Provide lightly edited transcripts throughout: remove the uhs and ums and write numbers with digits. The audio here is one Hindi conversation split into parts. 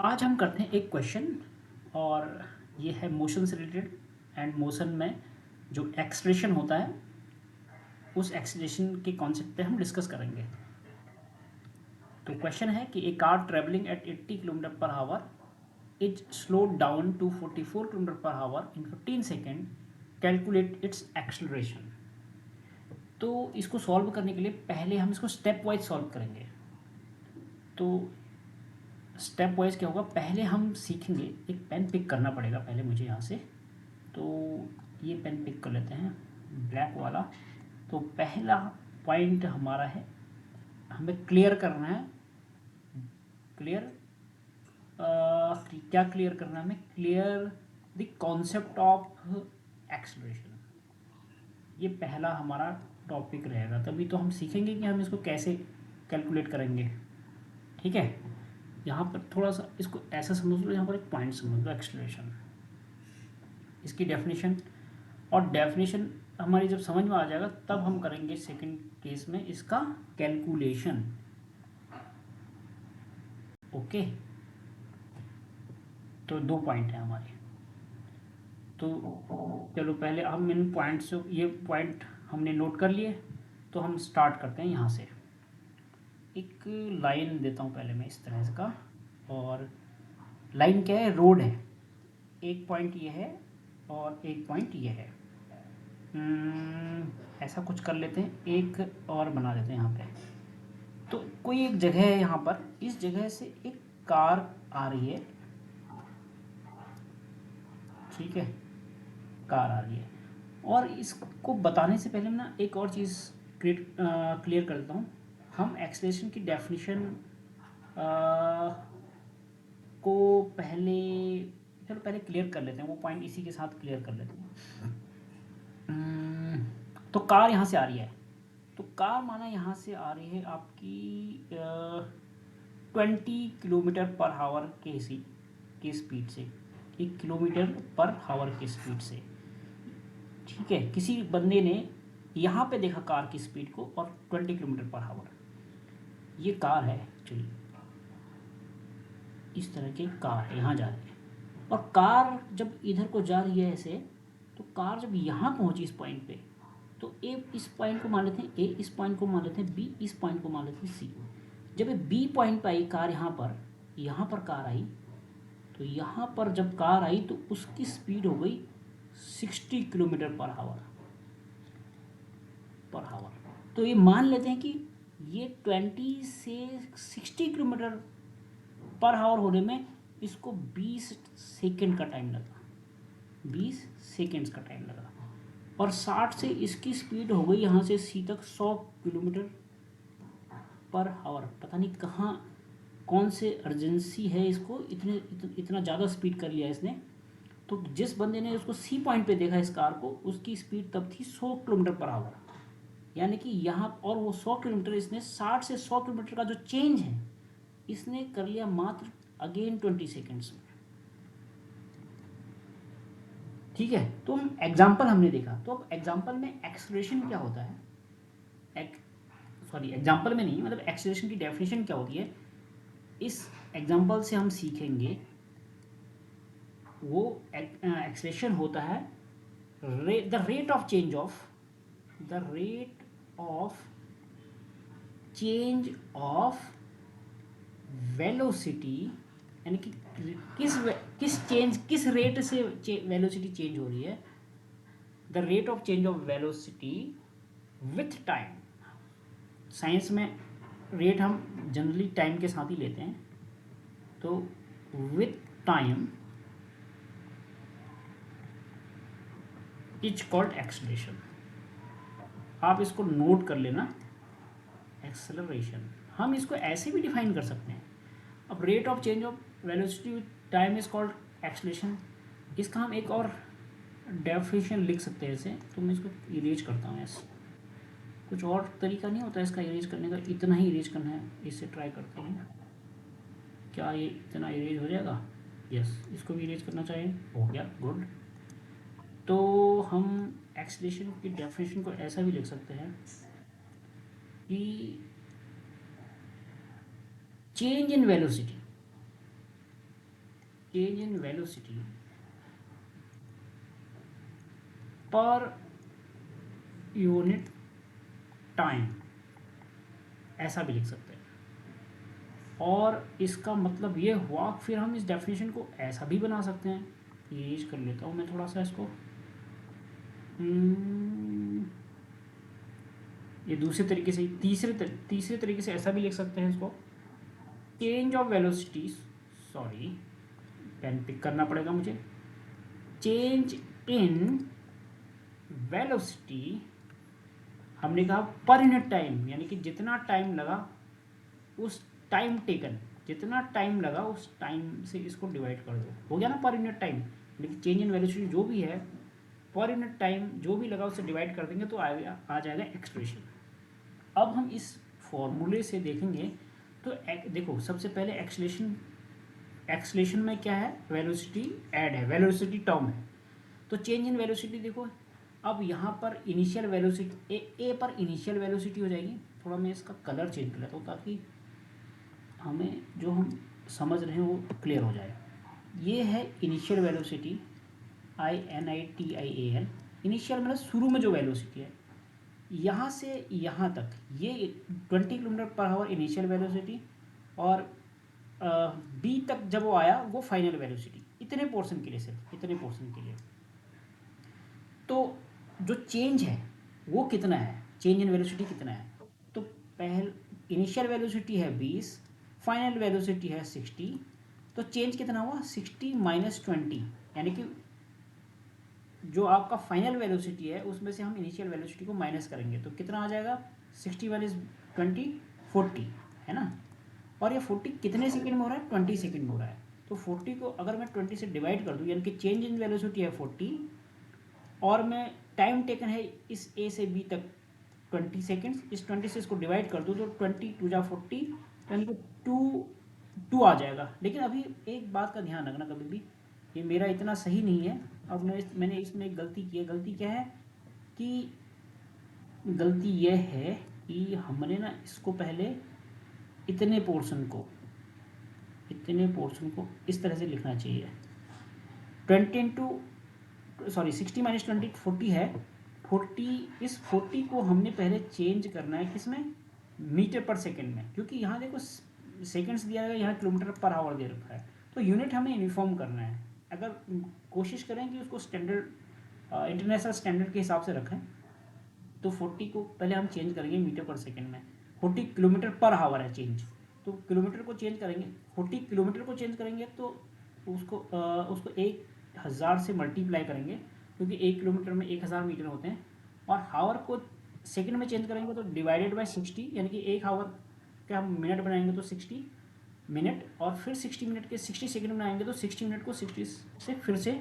आज हम करते हैं एक क्वेश्चन और ये है मोशन से रिलेटेड। एंड मोशन में जो एक्सलेशन होता है उस एक्सलेशन के कॉन्सेप्ट पे हम डिस्कस करेंगे। तो क्वेश्चन है कि a car travelling at 80 kilometre per hour is slowed down to 44 kilometre per hour in 15 second, calculate its acceleration. तो इसको सॉल्व करने के लिए पहले हम इसको स्टेप वाइज सॉल्व करेंगे। तो स्टेप वाइज क्या होगा, पहले हम सीखेंगे, एक पेन पिक करना पड़ेगा पहले मुझे यहाँ से। तो ये पेन पिक कर लेते हैं, ब्लैक वाला। तो पहला पॉइंट हमारा है, हमें क्लियर करना है। क्लियर क्या क्लियर करना है हमें? Clear the concept of acceleration. ये पहला हमारा टॉपिक रहेगा, तभी तो हम सीखेंगे कि हम इसको कैसे कैलकुलेट करेंगे। ठीक है, यहाँ पर थोड़ा सा इसको ऐसा समझ लो, यहाँ पर एक पॉइंट समझ लो, एक्सलरेशन, इसकी डेफिनेशन। और डेफिनेशन हमारी जब समझ में आ जाएगा तब हम करेंगे सेकंड केस में इसका कैलकुलेशन। ओके, तो दो पॉइंट है हमारे। तो चलो पहले हम इन पॉइंट से, ये पॉइंट हमने नोट कर लिए, तो हम स्टार्ट करते हैं यहाँ से। एक लाइन देता हूँ पहले मैं इस तरह से का, और लाइन क्या है? रोड है। एक पॉइंट ये है और एक पॉइंट ये है। ऐसा कुछ कर लेते हैं, एक और बना देते हैं यहाँ पे। तो कोई एक जगह है यहाँ पर, इस जगह से एक कार आ रही है। ठीक है, कार आ रही है। और इसको बताने से पहले मैं ना एक और चीज़ क्लियर कर देता हूँ। हम एक्सलेशन की डेफिनेशन को पहले, चलो पहले क्लियर कर लेते हैं, वो पॉइंट इसी के साथ क्लियर कर लेते हैं। तो कार यहाँ से आ रही है, तो कार माना यहाँ से आ रही है आपकी 20 किलोमीटर पर आवर के स्पीड से, 1 किलोमीटर पर आवर की स्पीड से। ठीक है, किसी बंदे ने यहाँ पे देखा कार की स्पीड को और 20 किलोमीटर पर आवर। ये कार है एक्चुअली, इस तरह की कार है, यहाँ जा रही है। और कार जब इधर को जा रही है ऐसे, तो कार जब यहाँ पहुँची इस पॉइंट पे, तो ए इस पॉइंट को मान लेते हैं ए, इस पॉइंट को मान लेते हैं बी, इस पॉइंट को मान लेते हैं सी। जब ये बी पॉइंट पर आई कार, यहाँ पर कार आई, तो यहाँ पर जब कार आई तो उसकी स्पीड हो गई 60 किलोमीटर पर आवर। तो ये मान लेते हैं कि ये 20 से 60 किलोमीटर पर आवर होने में इसको 20 सेकेंड का टाइम लगा, 20 सेकेंड्स का टाइम लगा। और 60 से इसकी स्पीड हो गई यहाँ से सी तक 100 किलोमीटर पर आवर। पता नहीं कहाँ कौन से अर्जेंसी है, इसको इतना ज़्यादा स्पीड कर लिया इसने। तो जिस बंदे ने उसको सी पॉइंट पे देखा इस कार को, उसकी स्पीड तब थी 100 किलोमीटर पर आवर। यानी कि यहाँ, और वो 100 किलोमीटर, इसने 60 से 100 किलोमीटर का जो चेंज है इसने कर लिया मात्र अगेन 20 सेकेंड्स में। ठीक है, तो हम एग्जाम्पल हमने देखा, तो अब एग्जाम्पल में एक्सलेरेशन क्या होता है, सॉरी एग्जाम्पल में नहीं, मतलब एक्सलेरेशन की डेफिनेशन क्या होती है, इस एग्जाम्पल से हम सीखेंगे। वो एक्सलेरेशन होता है the rate of change of, the rate of change of velocity, यानी कि किस रेट से वेलोसिटी चेंज हो रही है। The rate of change of velocity with time. Science में रेट हम जनरली टाइम के साथ ही लेते हैं, तो with time is called acceleration. आप इसको नोट कर लेना, एक्सेलरेशन। हम इसको ऐसे भी डिफाइन कर सकते हैं। अब rate of change of velocity with time is called acceleration. इसका हम एक और डेफिनेशन लिख सकते हैं ऐसे, तो मैं इसको इरेज करता हूँ ऐसे। कुछ और तरीका नहीं होता इसका इरेज करने का, इतना ही इरेज करना है। इससे ट्राई करते हैं, क्या ये इतना इरेज हो जाएगा? यस, इसको भी इरेज करना चाहिए, हो गया, गुड। तो हम एक्सलेशन की डेफिनेशन को ऐसा भी लिख सकते हैं कि change in velocity, change in velocity per unit time, ऐसा भी लिख सकते हैं। और इसका मतलब ये हुआ, फिर हम इस डेफिनेशन को ऐसा भी बना सकते हैं, ये यूज कर लेता हूँ मैं थोड़ा सा इसको। ये दूसरे तरीके से, तीसरे तरीके से ऐसा भी लिख सकते हैं इसको, change of velocity, sorry pen pick करना पड़ेगा मुझे, चेंज इन वेलोसिटी, हमने कहा पर यूनिट टाइम, यानी कि जितना टाइम लगा उस टाइम टेकन, जितना टाइम लगा उस टाइम से इसको डिवाइड कर दो, हो गया ना पर यूनिट टाइम। लेकिन चेंज इन वेलोसिटी जो भी है, पर यूनिट टाइम जो भी लगा उससे डिवाइड कर देंगे तो आ जाएगा एक्सप्रेशन। अब हम इस फॉर्मूले से देखेंगे तो देखो, सबसे पहले एक्सलेशन में क्या है, वेलोसिटी ऐड है, वेलोसिटी टर्म है। तो चेंज इन वेलोसिटी देखो, अब यहाँ पर इनिशियल वेलोसिटी ए पर इनिशियल वेलोसिटी हो जाएगी। थोड़ा मैं इसका कलर चेंज कर लेता हूँ ताकि हमें जो हम समझ रहे हैं वो क्लियर हो जाए। ये है इनिशियल वेलोसिटी, INITIAL, इनिशियल मतलब शुरू में जो वेलोसिटी है, यहाँ से यहाँ तक ये 20 kilometre per our initial velocity, और बी तक जब वो आया वो फाइनल वेलोसिटी, इतने पोर्शन के लिए, सिर्फ इतने पोर्शन के लिए। तो जो चेंज है वो कितना है, चेंज इन वेलोसिटी कितना है, तो पहले इनिशियल वेलोसिटी है 20, फाइनल वेलोसिटी है 60, तो चेंज कितना हुआ 60 माइनस 20, यानी कि जो आपका फाइनल वेलोसिटी है उसमें से हम इनिशियल वेलोसिटी को माइनस करेंगे तो कितना आ जाएगा, 60 माइनस 20 40, है ना। और ये 40 कितने सेकंड में हो रहा है, 20 सेकंड में हो रहा है। तो 40 को अगर मैं 20 से डिवाइड कर दूँ, यानी कि चेंज इन वेलोसिटी है 40, और मैं टाइम टेकन है इस ए से बी तक 20 सेकेंड्स, इस 20 से इसको डिवाइड कर दूँ तो 20 टू जा 40, यानी कि 2 आ जाएगा। लेकिन अभी एक बात का ध्यान रखना, कभी भी ये मेरा इतना सही नहीं है। अब मैंने इसमें एक गलती की है। गलती क्या है कि गलती यह है कि हमने ना इसको पहले इतने पोर्शन को इस तरह से लिखना चाहिए, 60 माइनस 20 40 है। 40, इस 40 को हमने पहले चेंज करना है किसमें, मीटर पर सेकंड में, क्योंकि यहाँ देखो सेकंड्स दिया है, यहाँ किलोमीटर पर आवर दे रखा है, तो यूनिट हमें यूनिफॉर्म करना है। अगर कोशिश करें कि उसको स्टैंडर्ड इंटरनेशनल स्टैंडर्ड के हिसाब से रखें, तो 40 को पहले हम चेंज करेंगे मीटर पर सेकंड में। 40 किलोमीटर पर आवर है चेंज, तो किलोमीटर को चेंज करेंगे, 40 किलोमीटर को चेंज करेंगे तो उसको 1000 से मल्टीप्लाई करेंगे, क्योंकि 1 किलोमीटर में 1000 मीटर होते हैं। और हावर को सेकंड में चेंज करेंगे तो डिवाइडेड बाय 60, यानी कि 1 हावर का हम मिनट बनाएंगे तो 60 मिनट, और फिर 60 मिनट के 60 सेकंड बनाएंगे तो 60 मिनट को 60 से फिर से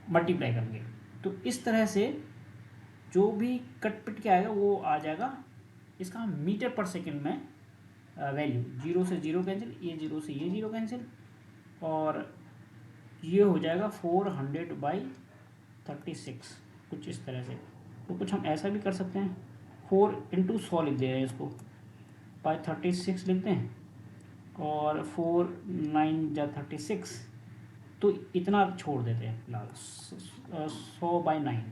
मल्टीप्लाई करेंगे। तो इस तरह से जो भी कट पिट के आएगा वो आ जाएगा इसका मीटर पर सेकंड में वैल्यू। 0 से 0 कैंसिल, ये 0 से ये 0 कैंसिल, और ये हो जाएगा 400/36, कुछ इस तरह से। तो कुछ हम ऐसा भी कर सकते हैं, 4 इंटू 100 लिख दे रहे हैं इसको, बाय 36 लिखते हैं, और 4 9 जा 36, तो इतना छोड़ देते हैं फिलहाल, 100/9।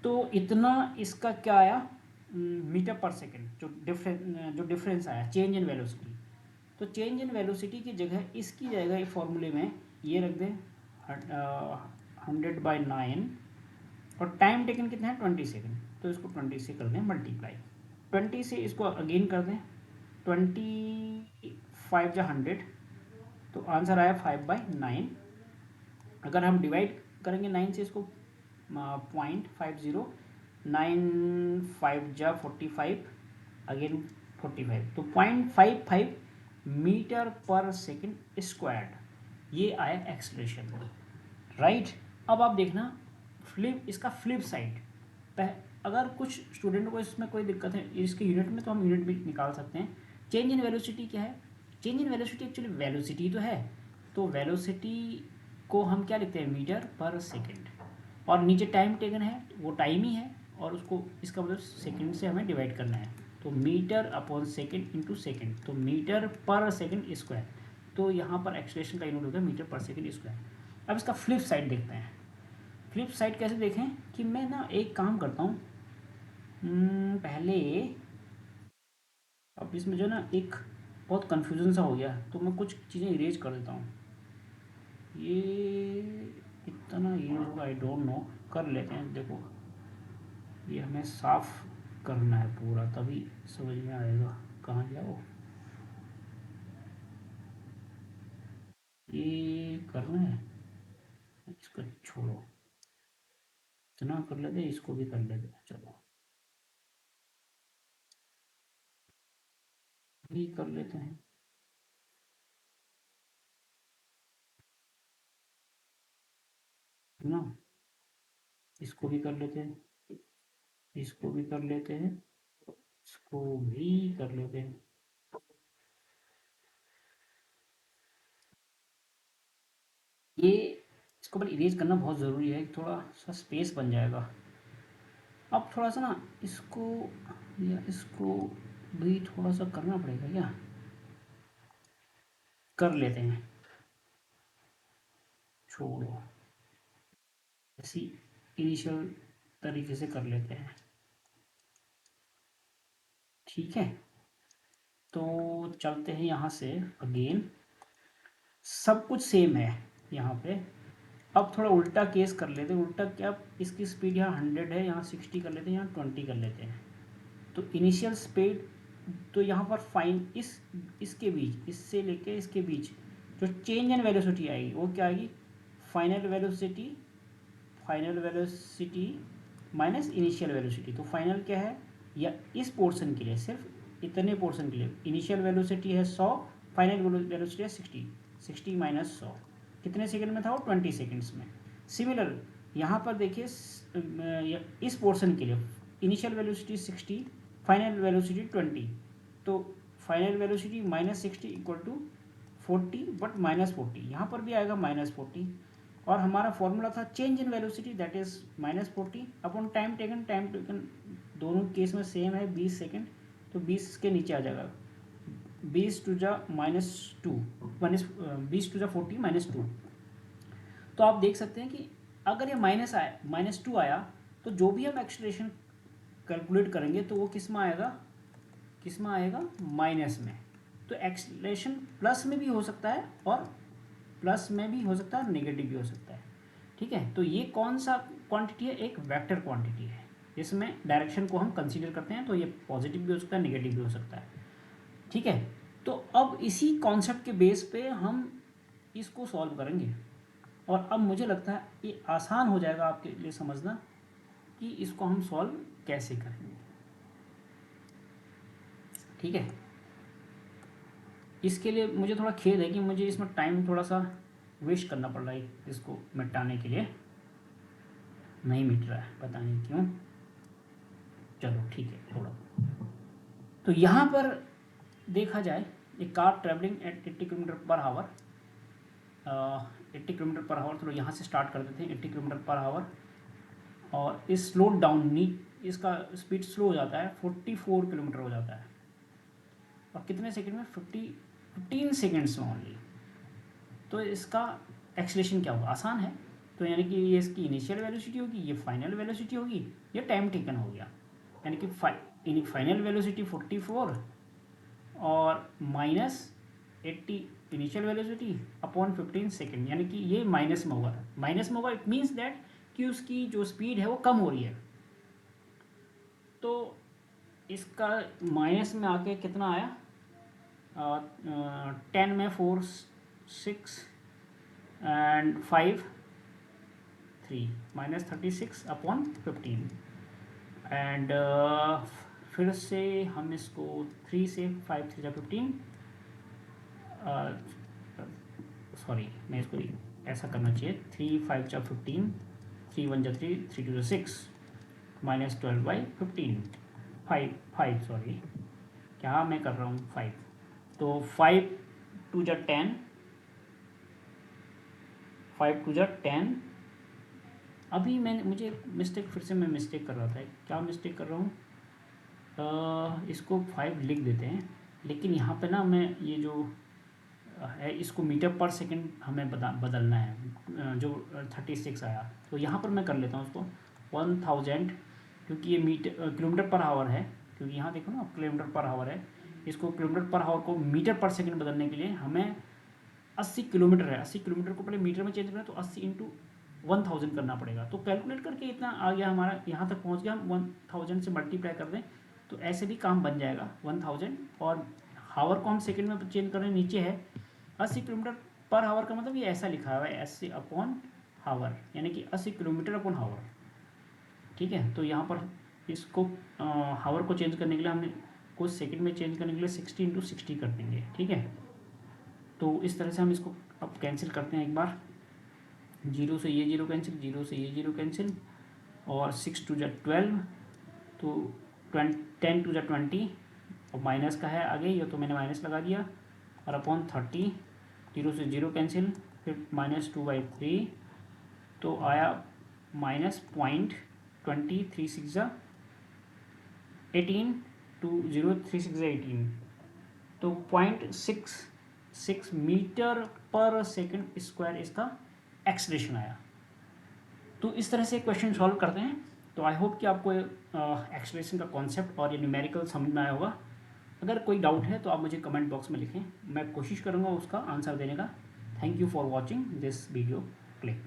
तो इतना इसका क्या आया, मीटर पर सेकेंड, जो डिफरेंस आया चेंज इन वेलोसिटी। तो चेंज इन वेलोसिटी की जगह, इसकी जगह फॉर्मूले में ये रख दें 100/9, और टाइम टेकन कितना है 20 सेकेंड, तो इसको 20 से कर दें मल्टीप्लाई, 20 से इसको अगेन कर दें, 25 जा 100, तो आंसर आया 5/9। अगर हम डिवाइड करेंगे 9 से इसको, 0.50, 9 5 जा 45, अगेन 45, तो 0.55 मीटर पर सेकेंड स्क्वायर्ड, ये आया एक्सलेशन, राइट। अब आप देखना इसका फ्लिप साइड, अगर कुछ स्टूडेंट को इसमें कोई दिक्कत है इसके यूनिट में, तो हम यूनिट भी निकाल सकते हैं। चेंज इन वेलोसिटी क्या है, change in velocity actually velocity तो है, तो वेलोसिटी को हम क्या लिखते हैं, मीटर पर सेकेंड, और नीचे टाइम टेकन है वो टाइम ही है, और उसको इसका मतलब सेकेंड से हमें डिवाइड करना है, तो metre upon second into second, तो मीटर पर सेकेंड स्क्वायर। तो यहाँ पर एक्सलेशन का यूनिट हो गया मीटर पर सेकेंड स्क्वायर। अब इसका फ्लिप साइड देखते हैं। फ्लिप साइड कैसे देखें कि मैं ना एक काम करता हूँ, पहले अब इसमें जो ना एक बहुत कन्फ्यूज़न सा हो गया, तो मैं कुछ चीज़ें इरेज कर देता हूँ। ये कितना ये होगा आई डोंट नो, कर लेते हैं। देखो ये हमें साफ करना है पूरा, तभी समझ में आएगा। कहाँ गया वो, ये करना है, इसको छोड़ो, इतना कर लेते हैं, इसको भी कर लेते हैं। चलो भी कर लेते हैं है ना, इसको भी कर लेते हैं, इसको भी कर लेते हैं, इसको भी कर लेते हैं। ये इसको बस इरेज करना बहुत ज़रूरी है, थोड़ा सा स्पेस बन जाएगा। अब थोड़ा सा ना इसको या इसको भी थोड़ा सा करना पड़ेगा क्या, कर लेते हैं, छोड़ो, ऐसी इनिशियल तरीके से कर लेते हैं। ठीक है, तो चलते हैं यहाँ से अगेन, सब कुछ सेम है यहाँ पे। अब थोड़ा उल्टा केस कर लेते हैं। उल्टा क्या, इसकी स्पीड यहाँ 100 है, यहाँ 60 कर लेते हैं, यहाँ 20 कर लेते हैं। तो इनिशियल स्पीड, तो यहाँ पर फाइन इसके बीच, इससे लेके इसके बीच जो चेंज इन वेलोसिटी आएगी वो क्या आएगी, final velocity, final velocity minus initial velocity. तो फाइनल क्या है, या इस पोर्शन के लिए, सिर्फ इतने पोर्शन के लिए इनिशियल वेलोसिटी है 100, फाइनल वेलोसिटी है 60, 60 माइनस 100 कितने सेकंड में था वो, 20 सेकंड्स में। सिमिलर यहाँ पर देखिए, इस पोर्शन के लिए इनिशियल वेलोसिटी 60, फाइनल वेलोसिटी 20, तो final velocity minus 60 equal to 40, but minus 40 यहाँ पर भी आएगा माइनस 40। और हमारा फॉर्मूला था change in velocity that is minus 40 upon time taken. Time taken दोनों केस में सेम है 20 सेकेंड, तो 20 के नीचे आ जाएगा, 20 टू जा माइनस 2, 20 टू जा 40 माइनस 2। तो आप देख सकते हैं कि अगर ये माइनस आया, माइनस 2 आया, तो जो भी हम एक्सलेशन कैलकुलेट करेंगे तो वो किस में आएगा, किस में आएगा, माइनस में। तो एक्सलेशन प्लस में भी हो सकता है और प्लस में भी हो सकता है और नेगेटिव भी हो सकता है। ठीक है, तो ये कौन सा क्वांटिटी है, एक वेक्टर क्वांटिटी है, इसमें डायरेक्शन को हम कंसीडर करते हैं, तो ये पॉजिटिव भी हो सकता है, नेगेटिव भी हो सकता है। ठीक है, तो अब इसी कॉन्सेप्ट के बेस पे हम इसको सॉल्व करेंगे, और अब मुझे लगता है ये आसान हो जाएगा आपके लिए समझना कि इसको हम सॉल्व कैसे करेंगे। ठीक है, इसके लिए मुझे थोड़ा खेद है कि मुझे इसमें टाइम थोड़ा सा वेस्ट करना पड़ रहा है, इसको मिटाने के लिए नहीं मिट रहा है, पता नहीं क्यों। चलो ठीक है, थोड़ा तो यहाँ पर देखा जाए, एक car travelling eight 80 kilometre per our, 80 kilometre per our, चलो यहाँ से स्टार्ट कर देते हैं 80 किलोमीटर पर आवर, और इस स्लो डाउन नी, इसका स्पीड स्लो हो जाता है, 44 किलोमीटर हो जाता है, और कितने सेकंड में, 15 सेकंड्स में ओनली। तो इसका एक्सलेशन क्या होगा, आसान है। तो यानी कि ये इसकी इनिशियल वेलोसिटी होगी, ये फाइनल वेलोसिटी होगी, ये टाइम टेकन हो गया, यानी कि फाइनल वेलोसिटी 44 और minus 80 initial velocity upon 15 second, यानी कि ये माइनस में होगा। माइनस में होगा इट मीन्स दैट कि उसकी जो स्पीड है वो कम हो रही है। तो इसका माइनस में आके कितना आया, 10 में 4 6 एंड 5 3 माइनस 36 अपॉन 15, एंड फिर से हम इसको 3 से 5 3 15, सॉरी मैं इसको ऐसा करना चाहिए, 3 5 जा 15, 3 1 जा 3, 3 2 जा 6, माइनस 12 बाई 15, 5 सॉरी क्या मैं कर रहा हूँ 5, तो 5 2 जा 10, 5 2 जा 10। अभी मैंने मुझे मिस्टेक, फिर से मैं मिस्टेक कर रहा था, क्या मिस्टेक कर रहा हूँ, इसको 5 लिख देते हैं, लेकिन यहाँ पे ना मैं ये जो है, इसको मीटर पर सेकंड हमें बदलना है, जो 36 आया। तो यहाँ पर मैं कर लेता हूँ उसको 1000, क्योंकि ये किलोमीटर पर आवर है, क्योंकि यहाँ देखो ना किलोमीटर पर आवर है, इसको किलोमीटर पर आवर को मीटर पर सेकंड बदलने के लिए हमें 80 किलोमीटर है, 80 किलोमीटर को पहले मीटर में चेंज करना, तो 80 इंटू 1000 करना पड़ेगा। तो कैलकुलेट करके इतना आ गया हमारा, यहाँ तक पहुँच गया, हम 1000 से मल्टीप्लाई कर दें तो ऐसे भी काम बन जाएगा 1000। और हावर को हम सेकंड में चेंज कर रहे हैं, नीचे है 80 किलोमीटर पर हावर का मतलब ये ऐसा लिखा हुआ है 80 अपॉन हावर, यानी कि 80 किलोमीटर अपॉन हावर। ठीक है, तो यहाँ पर इसको हावर को चेंज करने के लिए हमने कुछ सेकंड में चेंज करने के लिए 60 इंटू 60 कर देंगे। ठीक है, तो इस तरह से हम इसको अब कैंसिल करते हैं एक बार। 0 से ये 0 कैंसिल, 0 से ये 0 कैंसिल, और 6 टू जा 12, तो 10 टू जा 20, और माइनस का है आगे, ये तो मैंने माइनस लगा दिया, और अपॉन 30, 0 से 0 कैंसिल, फिर -2/3, तो आया -0.20, 3 6 जा 18, 2 0 3 6 जा 18, तो 0.66 मीटर पर सेकंड स्क्वायर इसका एक्सलेशन आया। तो इस तरह से क्वेश्चन सॉल्व करते हैं। तो आई होप कि आपको एक्सलेशन का कॉन्सेप्ट और ये न्यूमेरिकल समझ में आया होगा। अगर कोई डाउट है तो आप मुझे कमेंट बॉक्स में लिखें, मैं कोशिश करूँगा उसका आंसर देने का। Thank you for watching this video clip.